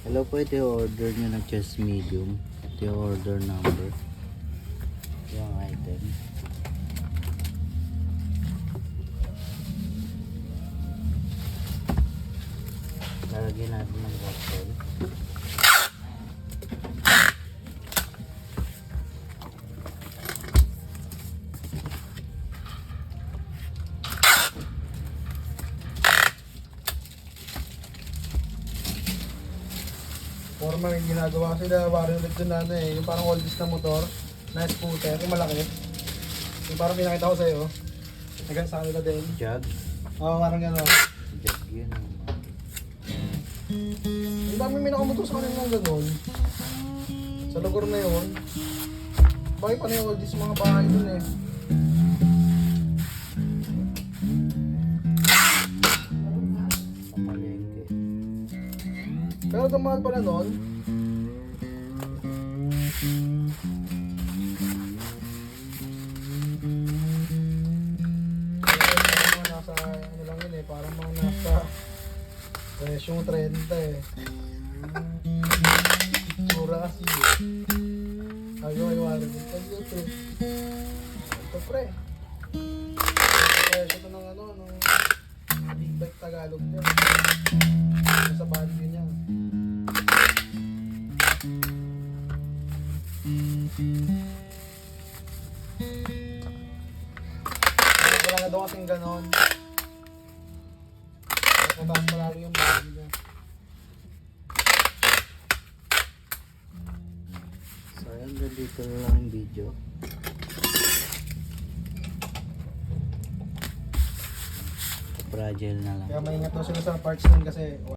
Hello po, ito yung order nyo ng chest medium. Ito yung order number. Ito yung item. Lalagyan natin ng bottle. Formal yung ginagawa kasi na parang ulit dun na ano eh, yung parang oldies na motor, na scooter, yung malaki. Yung parang pinakita ko sa'yo, nagan sa kanila din. Jug. Oo, parang gano'n. Jug yun. Yung dami may nakamotor sa kanila ng gano'n. Sa lugar na yun, bakit pa na yung oldies mga bahay dun eh. Pamalengke. Pero dumahal pala nun. Mga nasa ano lang yun eh, parang mga nasa presyong 30 eh. Sura kasi eh. Ayaw wala din pa dito. Ito pre. Presyo ito ng ano, ng big bike Tagalog niya. Sa value niya. Wala na daw kasing ganon. Mataas palalo yung value niya. So ayun, dito na lang yung video. Fragile na lang. Kaya maingat daw sila sa parts nun kasi